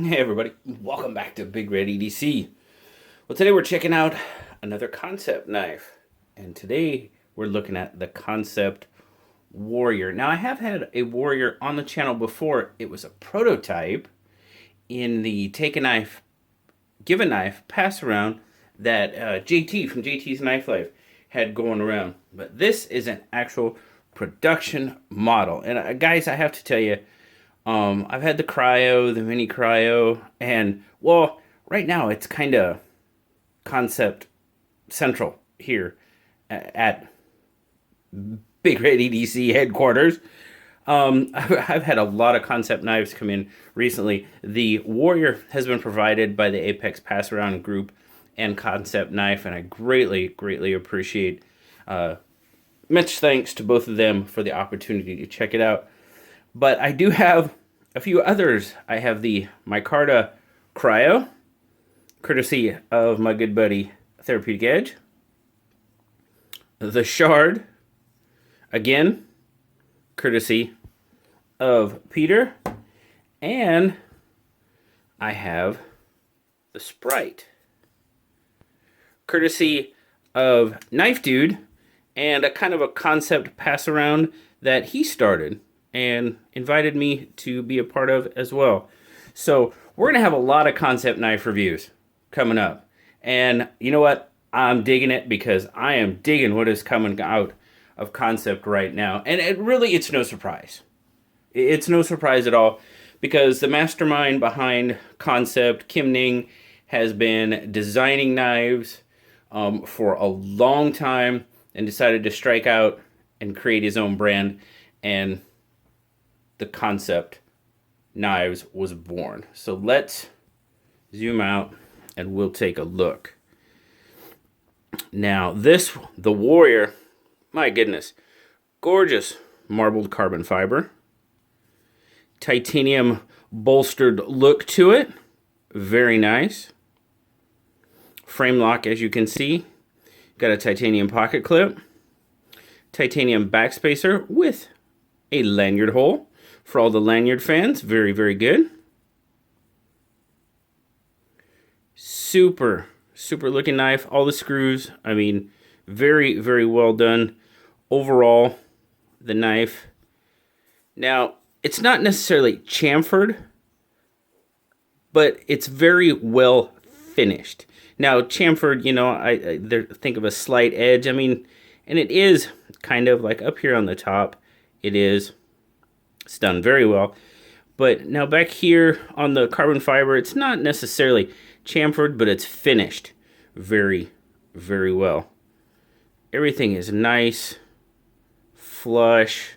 Hey everybody, welcome back to BigRedEDC. Well, today we're checking out another Kansept knife, and today we're looking at the Kansept Warrior. Now, I have had a Warrior on the channel before. It was a prototype in the take a knife, give a knife, pass around that JT from JT's Knife Life had going around. But this is an actual production model, and guys, I have to tell you, I've had the cryo, the mini cryo, and well, right now it's kind of Kansept central here at BigRedEDC headquarters. I've had a lot of Kansept knives come in recently. The Warrior has been provided by the Apex Pass Around group and Kansept Knife, and I greatly appreciate. Much thanks to both of them for the opportunity to check it out. But I do have a few others. I have the Micarta Cryo, courtesy of my good buddy Therapeutic Edge. The Shard, again, courtesy of Peter. And I have the Sprite, courtesy of Knife Dude, and a kind of a Kansept pass around that he started and invited me to be a part of as well. So we're going to have a lot of Kansept knife reviews coming up. And you know what? I'm digging it because I am digging what is coming out of Kansept right now. And it's no surprise. It's no surprise at all because the mastermind behind Kansept, Kim Ning, has been designing knives for a long time and decided to strike out and create his own brand. And the Kansept knives was born. So let's zoom out and we'll take a look. Now the Warrior, my goodness, gorgeous marbled carbon fiber, titanium bolstered look to it, very nice. Frame lock, as you can see, got a titanium pocket clip, titanium backspacer with a lanyard hole. For all the lanyard fans, very good. Super looking knife. All the screws, I mean, very well done. Overall, the knife. Now, it's not necessarily chamfered, but it's very well finished. Now, chamfered, you know, I think of a slight edge. I mean, and it is kind of like up here on the top. It's done very well. But now back here on the carbon fiber, it's not necessarily chamfered, but it's finished very well. Everything is nice, flush.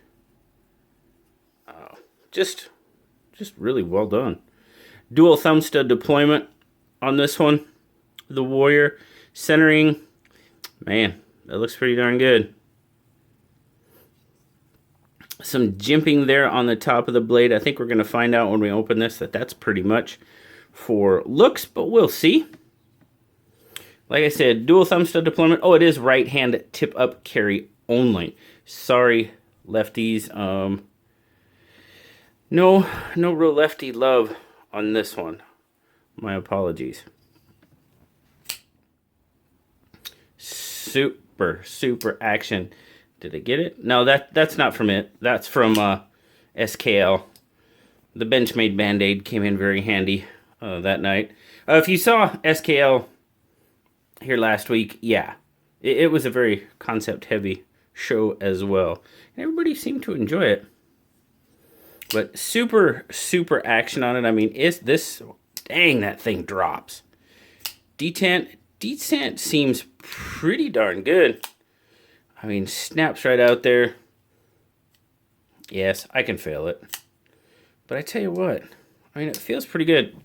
Just really well done. Dual thumb stud deployment on this one. The Warrior centering, man, that looks pretty darn good. Some jimping there on the top of the blade. I think we're going to find out when we open this that that's pretty much for looks, but we'll see. Like I said, dual thumb stud deployment. Oh, it is right hand tip up carry only. Sorry, lefties. No real lefty love on this one. My apologies. Super action. Did I get it? No, that's not from it. That's from SKL. The Benchmade Band-Aid came in very handy that night. If you saw SKL here last week, yeah, it was a very Kansept-heavy show as well. And everybody seemed to enjoy it. But super action on it. I mean, dang, that thing drops. Detent seems pretty darn good. I mean, snaps right out there. Yes, I can fail it. But I tell you what, I mean, it feels pretty good.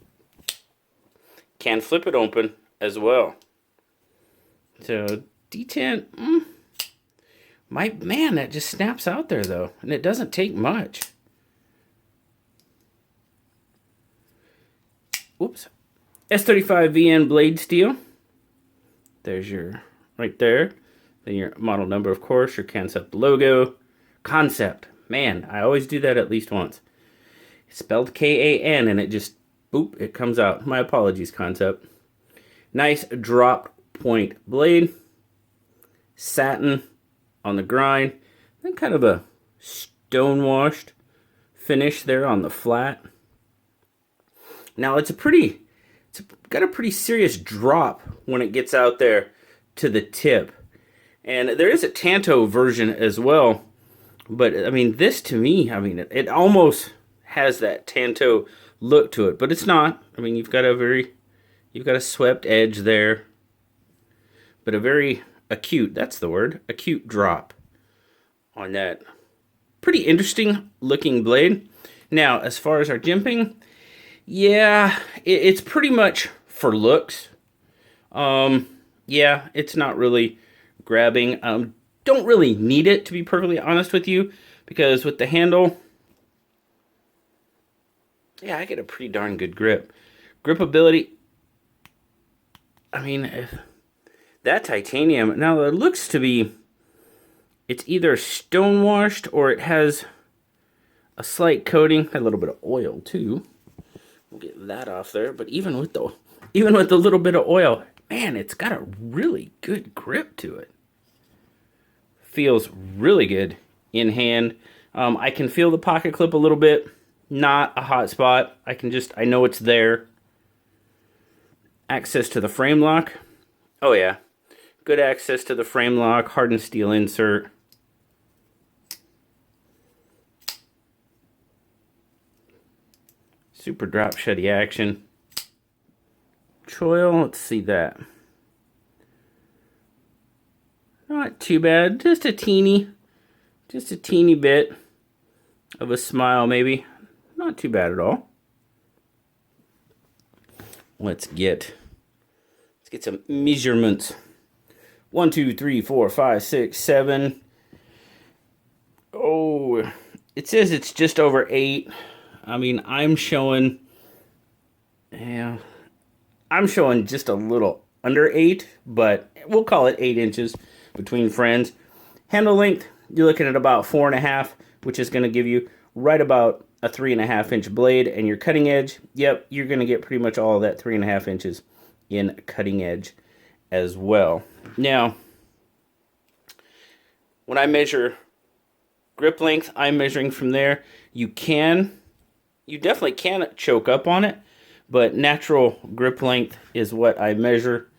Can flip it open as well. So, detent, man, that just snaps out there, though. And it doesn't take much. Whoops. S35 VN blade steel. There's your, right there. Then your model number, of course, your Kansept logo. Kansept. Man, I always do that at least once. It's spelled K-A-N, and it just Boop, it comes out. My apologies, Kansept. Nice drop point blade. Satin on the grind. Then kind of a stone-washed finish there on the flat. Now it's got a pretty serious drop when it gets out there to the tip. And there is a Tanto version as well. But I mean, this to me, I mean, it almost has that Tanto look to it, but it's not. I mean, you've got a swept edge there, but a very acute, that's the word, acute drop on that pretty interesting looking blade. Now, as far as our jimping, yeah, it's pretty much for looks. Yeah, it's not really grabbing. Don't really need it, to be perfectly honest with you, because with the handle, yeah, I get a pretty darn good grip. Gripability, I mean, that titanium, now it looks to be, it's either stone washed or it has a slight coating, a little bit of oil too. We'll get that off there, but even with the little bit of oil, man, it's got a really good grip to it. Feels really good in hand. I can feel the pocket clip a little bit. Not a hot spot. I know it's there. Access to the frame lock. Oh yeah. Good access to the frame lock. Hardened steel insert. Super drop shutty action. Choil, let's see that. Not too bad. Just a teeny bit of a smile maybe. Not too bad at all. Let's get some measurements. 1, 2, 3, 4, 5, 6, 7. Oh, it says it's just over 8. I mean, I'm showing just a little under 8, but we'll call it 8 inches between friends. Handle length, you're looking at about 4.5, which is going to give you right about a 3.5 inch blade. And your cutting edge, yep, you're going to get pretty much all of that 3.5 inches in cutting edge as well. Now, when I measure grip length, I'm measuring from there. You definitely can choke up on it, but natural grip length is what I measure,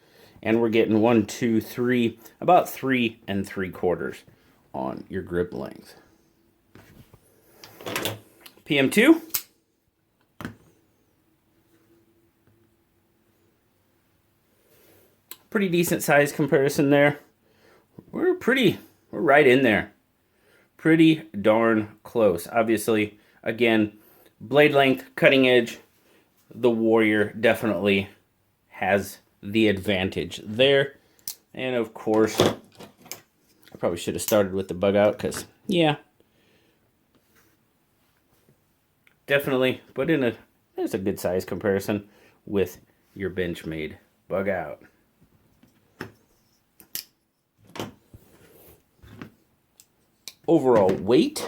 and we're getting 1, 2, 3, about 3 3/4 on your grip length. PM2. Pretty decent size comparison there. We're right in there. Pretty darn close. Obviously, again, blade length, cutting edge, the Warrior definitely has the advantage there. And of course, I probably should have started with the bug out because, yeah, definitely, but there's a good size comparison with your Benchmade bug out. Overall weight.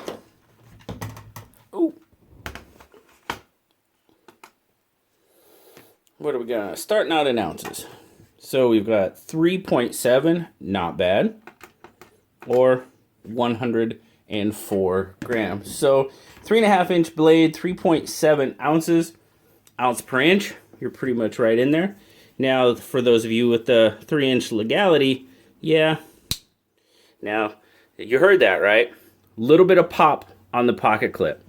Oh. What are we got? Starting out in ounces. So we've got 3.7, not bad, or 104 grams. So 3.5 inch blade, 3.7 ounces, ounce per inch. You're pretty much right in there. Now, for those of you with the 3-inch legality, yeah. Now, you heard that, right? Little bit of pop on the pocket clip.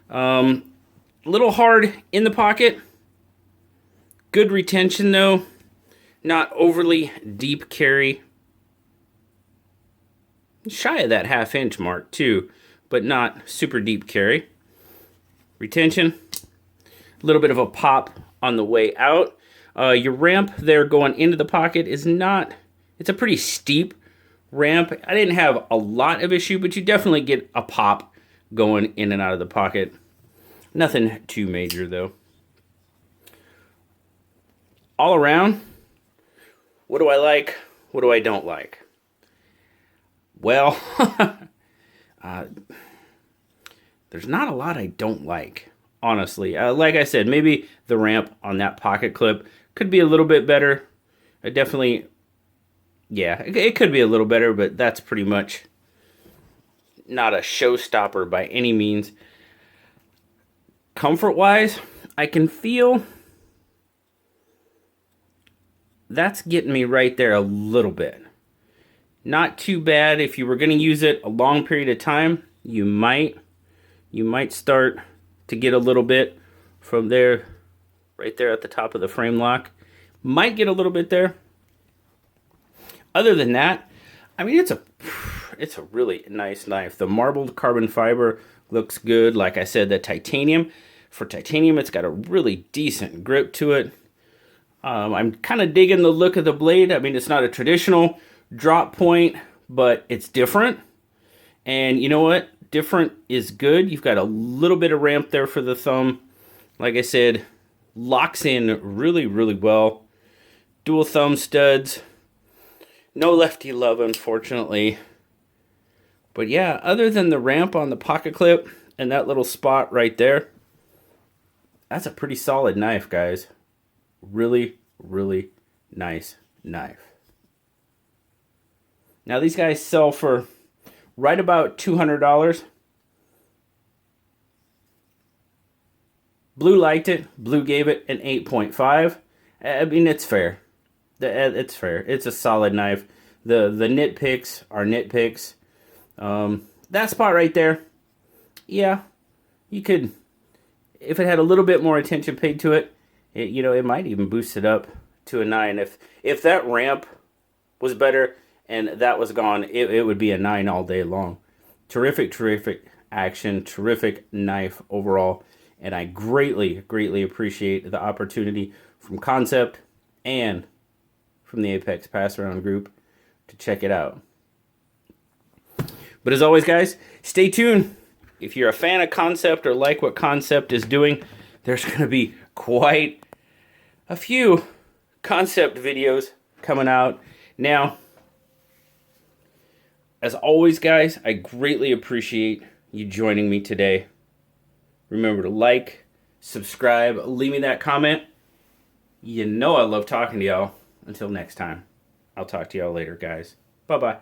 Little hard in the pocket. Good retention though. Not overly deep carry. Shy of that 1/2 inch mark too, but not super deep carry. Retention. A little bit of a pop on the way out. Your ramp there going into the pocket is not, it's a pretty steep ramp. I didn't have a lot of issue, but you definitely get a pop going in and out of the pocket. Nothing too major though. All around, what do I like? What do I don't like? Well, there's not a lot I don't like honestly. Like I said, maybe the ramp on that pocket clip could be a little bit better. Definitely, yeah, it could be a little better, but that's pretty much not a showstopper by any means. Comfort-wise, I can feel that's getting me right there a little bit. Not too bad. If you were going to use it a long period of time, you might start to get a little bit from there, right there at the top of the frame lock. Might get a little bit there. Other than that, I mean, it's a really nice knife. The marbled carbon fiber looks good. Like I said, the titanium, for titanium, it's got a really decent grip to it. I'm kind of digging the look of the blade. I mean, it's not a traditional drop point, but it's different. And you know what? Different is good. You've got a little bit of ramp there for the thumb. Like I said, locks in really, really well. Dual thumb studs. No lefty love, unfortunately. But yeah, other than the ramp on the pocket clip and that little spot right there, that's a pretty solid knife, guys. Really, really nice knife. Now these guys sell for right about $200. Blue liked it. Blue gave it an 8.5. I mean, it's fair. It's fair. It's a solid knife. The nitpicks are nitpicks. That spot right there, yeah, you could, if it had a little bit more attention paid to it, it might even boost it up to a 9. If that ramp was better and that was gone, it would be a 9 all day long. Terrific action, terrific knife overall, and I greatly appreciate the opportunity from Kansept and from the Apex Pass Around group to check it out. But as always, guys, stay tuned. If you're a fan of Kansept or like what Kansept is doing, there's going to be quite a few Kansept videos coming out. Now, as always, guys, I greatly appreciate you joining me today. Remember to like, subscribe, leave me that comment. You know I love talking to y'all. Until next time, I'll talk to y'all later, guys. Bye-bye.